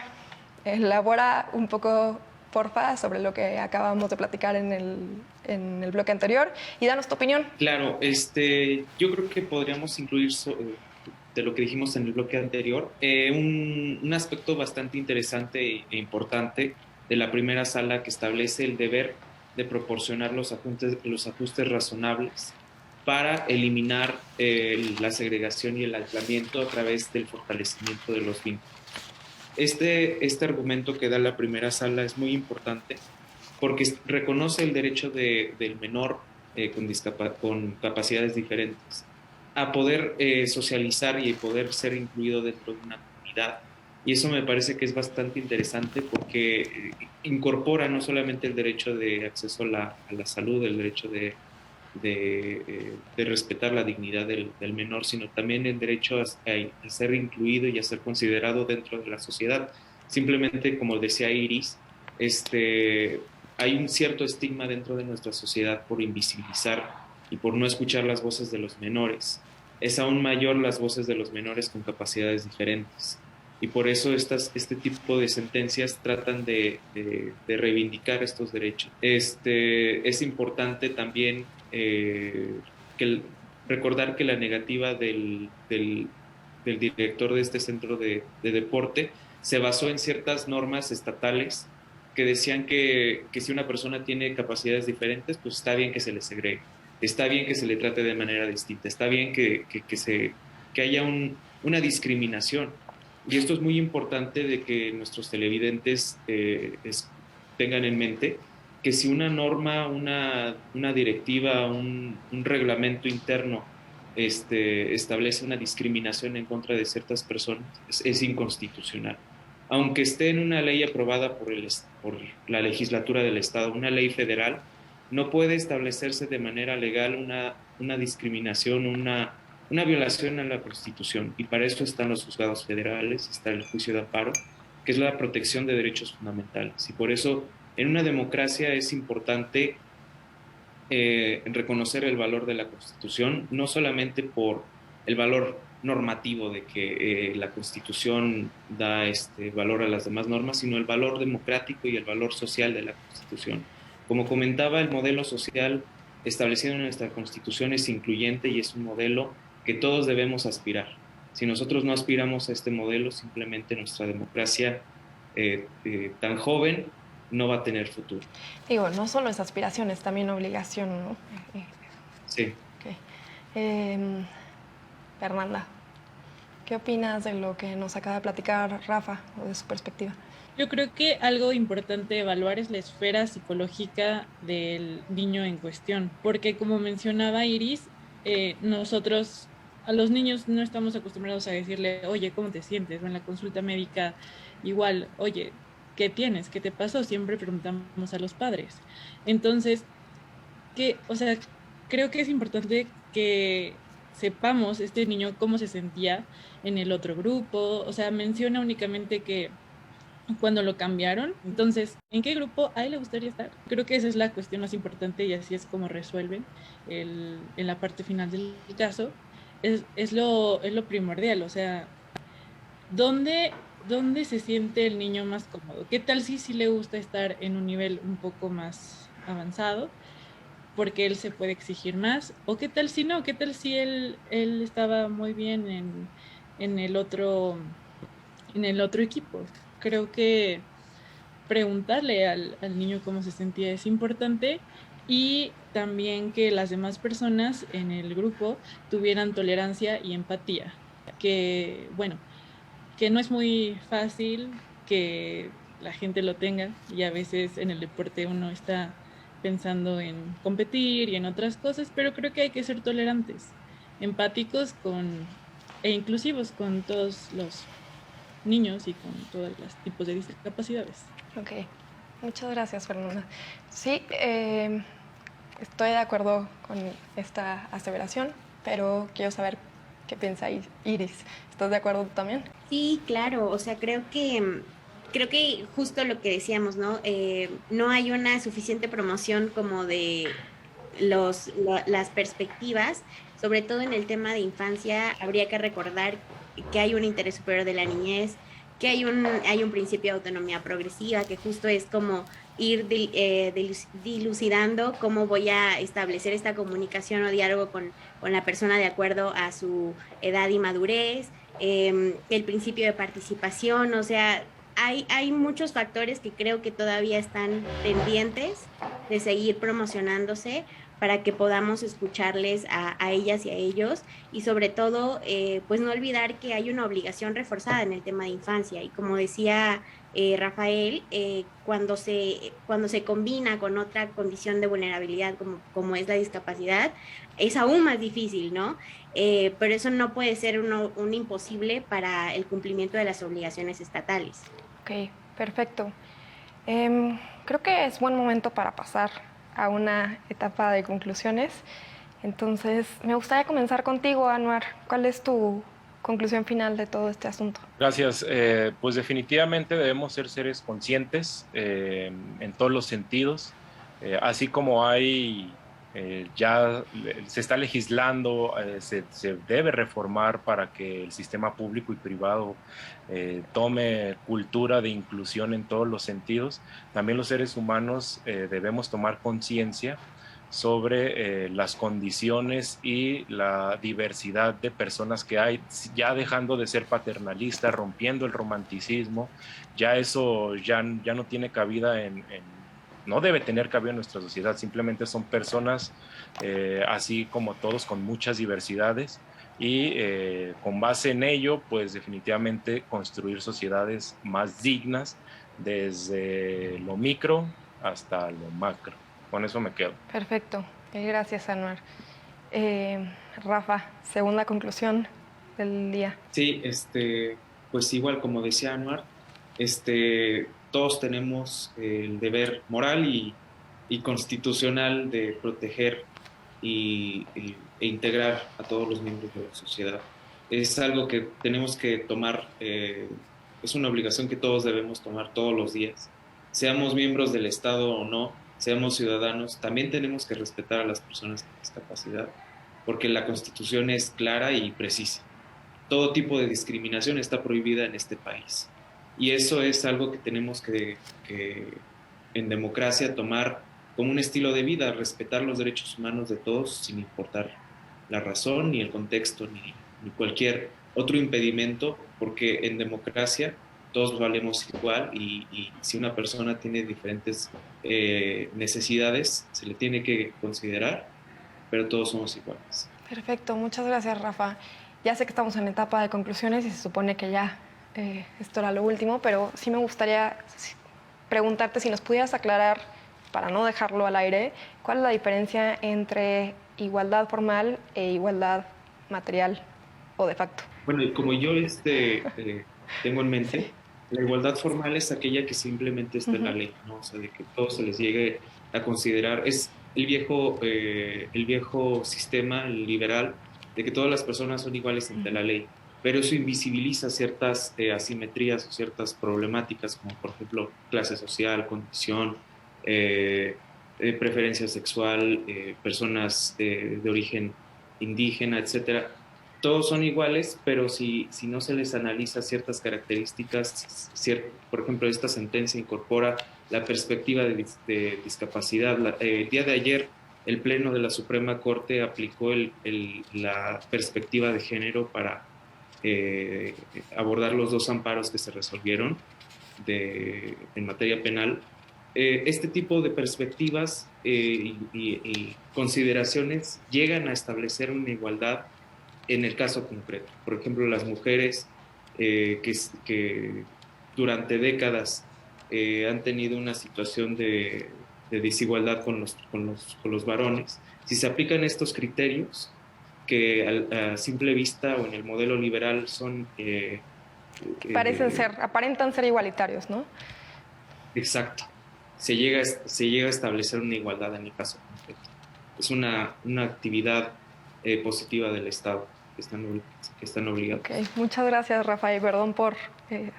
elabora un poco, porfa, sobre lo que acabamos de platicar en el bloque anterior y danos tu opinión. Claro, yo creo que podríamos incluir de lo que dijimos en el bloque anterior un aspecto bastante interesante e importante de la primera sala, que establece el deber de proporcionar los ajustes razonables para eliminar la segregación y el aislamiento a través del fortalecimiento de los vínculos. Este argumento que da la primera sala es muy importante porque reconoce el derecho del menor con capacidades diferentes a poder socializar y poder ser incluido dentro de una comunidad. Y eso me parece que es bastante interesante porque incorpora no solamente el derecho de acceso a la salud, el derecho de respetar la dignidad del menor, sino también el derecho a ser incluido y a ser considerado dentro de la sociedad. Simplemente, como decía Iris, hay un cierto estigma dentro de nuestra sociedad por invisibilizar y por no escuchar las voces de los menores. Es aún mayor las voces de los menores con capacidades diferentes. Y por eso este tipo de sentencias tratan de reivindicar estos derechos. Es importante también recordar que la negativa del director de este centro de deporte se basó en ciertas normas estatales que decían que si una persona tiene capacidades diferentes, pues está bien que se le segregue, está bien que se le trate de manera distinta, está bien que haya una discriminación. Y esto es muy importante de que nuestros televidentes tengan en mente que si una norma, una directiva, un reglamento interno establece una discriminación en contra de ciertas personas, es inconstitucional. Aunque esté en una ley aprobada por la legislatura del Estado, una ley federal, no puede establecerse de manera legal una discriminación, una violación a la Constitución. Y para eso están los juzgados federales, está el juicio de amparo, que es la protección de derechos fundamentales. Y por eso, en una democracia es importante reconocer el valor de la Constitución, no solamente por el valor normativo de que la Constitución da valor a las demás normas, sino el valor democrático y el valor social de la Constitución. Como comentaba, el modelo social establecido en nuestra Constitución es incluyente y es un modelo que todos debemos aspirar. Si nosotros no aspiramos a este modelo, simplemente nuestra democracia tan joven no va a tener futuro. Digo, no solo es aspiración, es también obligación, ¿no? Sí. Okay. Fernanda, ¿qué opinas de lo que nos acaba de platicar Rafa, o de su perspectiva? Yo creo que algo importante evaluar es la esfera psicológica del niño en cuestión, porque como mencionaba Iris, nosotros a los niños no estamos acostumbrados a decirle, oye, ¿cómo te sientes? O en la consulta médica igual, oye, ¿qué tienes? ¿Qué te pasó? Siempre preguntamos a los padres. Entonces, creo que es importante que sepamos este niño cómo se sentía en el otro grupo. O sea, menciona únicamente que cuando lo cambiaron, entonces, ¿en qué grupo a él le gustaría estar? Creo que esa es la cuestión más importante y así es como resuelven en la parte final del caso. Es lo primordial, o sea, ¿dónde dónde se siente el niño más cómodo. ¿Qué tal si sí le gusta estar en un nivel un poco más avanzado? Porque él se puede exigir más. ¿O qué tal si no? ¿Qué tal si él estaba muy bien en el otro, en el otro equipo? Creo que preguntarle al niño cómo se sentía es importante y también que las demás personas en el grupo tuvieran tolerancia y empatía, que bueno, que no es muy fácil que la gente lo tenga y a veces en el deporte uno está pensando en competir y en otras cosas, pero creo que hay que ser tolerantes, empáticos e inclusivos con todos los niños y con todos los tipos de discapacidades. Ok, muchas gracias, Fernanda. Sí, estoy de acuerdo con esta aseveración, pero quiero saber qué piensa Iris. ¿Estás de acuerdo tú también? Sí, claro, o sea, creo que justo lo que decíamos, ¿no? No hay una suficiente promoción como de las perspectivas, sobre todo en el tema de infancia, habría que recordar que hay un interés superior de la niñez, que hay un principio de autonomía progresiva, que justo es como ir dilucidando cómo voy a establecer esta comunicación o diálogo con la persona de acuerdo a su edad y madurez, el principio de participación, o sea, hay muchos factores que creo que todavía están pendientes de seguir promocionándose para que podamos escucharles a ellas y a ellos y sobre todo, pues no olvidar que hay una obligación reforzada en el tema de infancia y como decía Rafael, cuando se combina con otra condición de vulnerabilidad como es la discapacidad, es aún más difícil, ¿no? Pero eso no puede ser un imposible para el cumplimiento de las obligaciones estatales. Ok, perfecto. Creo que es buen momento para pasar a una etapa de conclusiones. Entonces, me gustaría comenzar contigo, Anuar. ¿Cuál es tu conclusión final de todo este asunto? Gracias. Pues definitivamente debemos ser seres conscientes en todos los sentidos, así como hay ya se está legislando, se debe reformar para que el sistema público y privado tome cultura de inclusión en todos los sentidos. También los seres humanos debemos tomar conciencia sobre las condiciones y la diversidad de personas que hay, ya dejando de ser paternalista, rompiendo el romanticismo, ya eso ya no tiene cabida no debe tener cabida en nuestra sociedad, simplemente son personas así como todos con muchas diversidades y con base en ello, pues definitivamente construir sociedades más dignas desde lo micro hasta lo macro. Con eso me quedo. Perfecto. Gracias, Anuar. Rafa, segunda conclusión del día. Sí, pues igual como decía Anuar, todos tenemos el deber moral y constitucional de proteger e integrar a todos los miembros de la sociedad. Es algo que tenemos que tomar, es una obligación que todos debemos tomar todos los días. Seamos miembros del Estado o no, seamos ciudadanos, también tenemos que respetar a las personas con discapacidad, porque la Constitución es clara y precisa. Todo tipo de discriminación está prohibida en este país. Y eso es algo que tenemos que en democracia tomar como un estilo de vida, respetar los derechos humanos de todos sin importar la razón, ni el contexto, ni cualquier otro impedimento, porque en democracia todos valemos igual y si una persona tiene diferentes necesidades, se le tiene que considerar, pero todos somos iguales. Perfecto, muchas gracias, Rafa. Ya sé que estamos en etapa de conclusiones y se supone que ya esto era lo último, pero sí me gustaría preguntarte si nos pudieras aclarar, para no dejarlo al aire, cuál es la diferencia entre igualdad formal e igualdad material o de facto. Bueno, y como yo tengo en mente, Sí. la igualdad formal es aquella que simplemente está en la ley, ¿no? O sea, de que todo se les llegue a considerar. Es el viejo sistema el liberal de que todas las personas son iguales ante la ley, pero eso invisibiliza ciertas asimetrías o ciertas problemáticas, como por ejemplo clase social, condición, eh, preferencia sexual, personas de origen indígena, etcétera, todos son iguales, pero si no se les analiza ciertas características, por ejemplo, esta sentencia incorpora la perspectiva de discapacidad. El día de ayer, el Pleno de la Suprema Corte aplicó la perspectiva de género para abordar los 2 amparos que se resolvieron en materia penal. Este tipo de perspectivas y consideraciones llegan a establecer una igualdad en el caso concreto. Por ejemplo, las mujeres que durante décadas han tenido una situación de desigualdad con los varones, si se aplican estos criterios que a simple vista o en el modelo liberal son... aparentan ser igualitarios, ¿no? Exacto. Se llega a establecer una igualdad en el caso concreto. Es una actividad positiva del Estado que están obligados. Okay. Muchas gracias, Rafael. Perdón por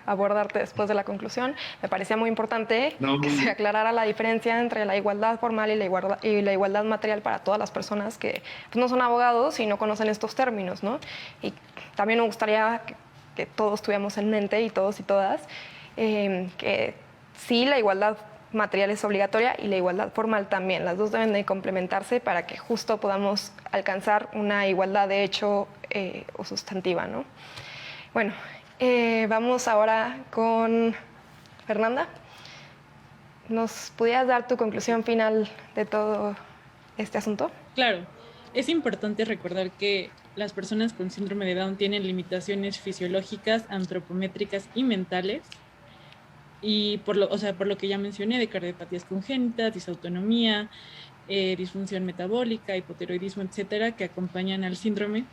abordarte después de la conclusión. Me parecía muy importante que se aclarara la diferencia entre la igualdad formal y la igualdad material para todas las personas que pues, no son abogados y no conocen estos términos, ¿no? Y también me gustaría que todos tuviéramos en mente, y todos y todas, que sí, la igualdad material es obligatoria y la igualdad formal también. Las dos deben de complementarse para que justo podamos alcanzar una igualdad de hecho o sustantiva, ¿no? Bueno, vamos ahora con Fernanda. ¿Nos pudieras dar tu conclusión final de todo este asunto? Claro, es importante recordar que las personas con síndrome de Down tienen limitaciones fisiológicas, antropométricas y mentales, y por lo que ya mencioné, de cardiopatías congénitas, disautonomía, disfunción metabólica, hipotiroidismo, etcétera, que acompañan al síndrome.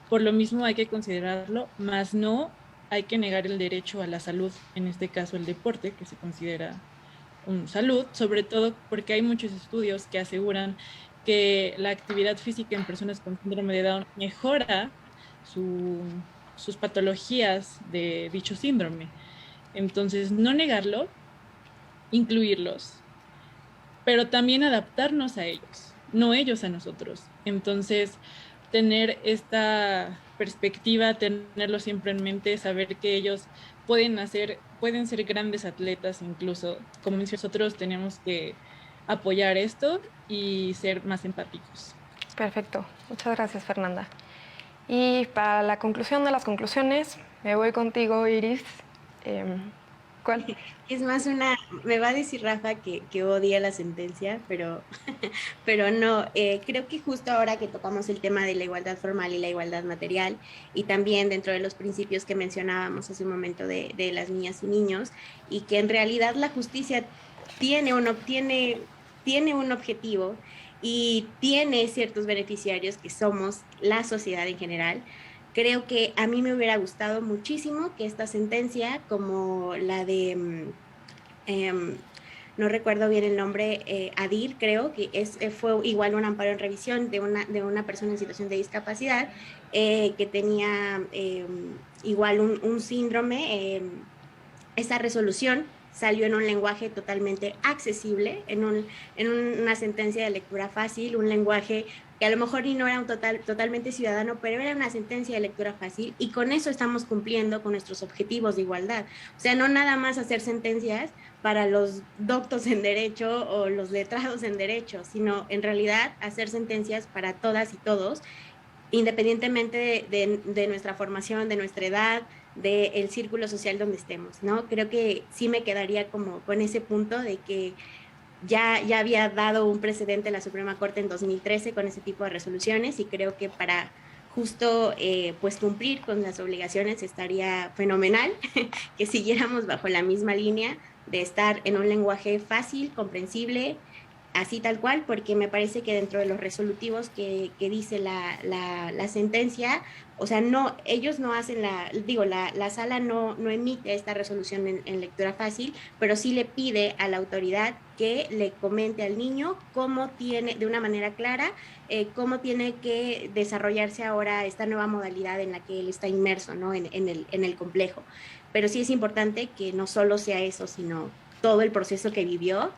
Por lo mismo hay que considerarlo, más no hay que negar el derecho a la salud, en este caso el deporte, que se considera salud, sobre todo porque hay muchos estudios que aseguran que la actividad física en personas con síndrome de Down mejora sus patologías de dicho síndrome. Entonces, no negarlo, incluirlos, pero también adaptarnos a ellos, no ellos a nosotros. Entonces, tener esta perspectiva, tenerlo siempre en mente, saber que ellos pueden ser grandes atletas incluso. Como nosotros tenemos que apoyar esto y ser más empáticos. Perfecto. Muchas gracias, Fernanda. Y para la conclusión de las conclusiones, me voy contigo, Iris. ¿Cuál? Es más me va a decir Rafa que odia la sentencia, pero no, creo que justo ahora que tocamos el tema de la igualdad formal y la igualdad material, y también dentro de los principios que mencionábamos hace un momento de las niñas y niños, y que en realidad la justicia tiene un objetivo y tiene ciertos beneficiarios que somos la sociedad en general. Creo que a mí me hubiera gustado muchísimo que esta sentencia, como la de, no recuerdo bien el nombre, Adir, creo que fue igual un amparo en revisión de una persona en situación de discapacidad que tenía igual un síndrome. Esa resolución salió en un lenguaje totalmente accesible, en una sentencia de lectura fácil, un lenguaje que a lo mejor ni no era totalmente ciudadano, pero era una sentencia de lectura fácil, y con eso estamos cumpliendo con nuestros objetivos de igualdad. O sea, no nada más hacer sentencias para los doctos en derecho o los letrados en derecho, sino en realidad hacer sentencias para todas y todos, independientemente de nuestra formación, de nuestra edad, del círculo social donde estemos, ¿no? Creo que sí me quedaría como con ese punto de que ya había dado un precedente la Suprema Corte en 2013 con ese tipo de resoluciones, y creo que para justo pues cumplir con las obligaciones estaría fenomenal que siguiéramos bajo la misma línea de estar en un lenguaje fácil, comprensible, así tal cual, porque me parece que dentro de los resolutivos que dice la sentencia, o sea, no, ellos no hacen la sala no emite esta resolución en lectura fácil, pero sí le pide a la autoridad que le comente al niño cómo tiene, de una manera clara, cómo tiene que desarrollarse ahora esta nueva modalidad en la que él está inmerso, ¿no? en el complejo. Pero sí es importante que no solo sea eso, sino todo el proceso que vivió,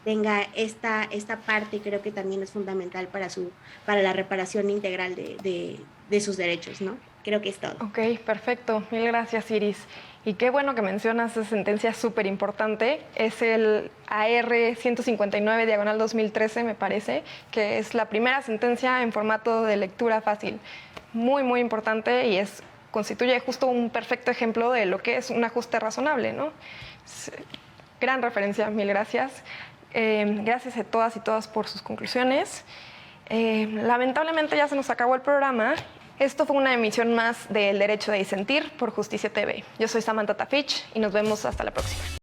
tenga esta parte, creo que también es fundamental para la reparación integral de sus derechos, ¿no? Creo que es todo. Ok, perfecto. Mil gracias, Iris. Y qué bueno que mencionas esa sentencia súper importante. Es el AR 159/2013, me parece, que es la primera sentencia en formato de lectura fácil. Muy, muy importante y constituye justo un perfecto ejemplo de lo que es un ajuste razonable, ¿no? Gran referencia, mil gracias. Gracias a todas y todas por sus conclusiones. Lamentablemente ya se nos acabó el programa. Esto fue una emisión más del Derecho de Disentir por Justicia TV. Yo soy Samantha Tafich y nos vemos hasta la próxima.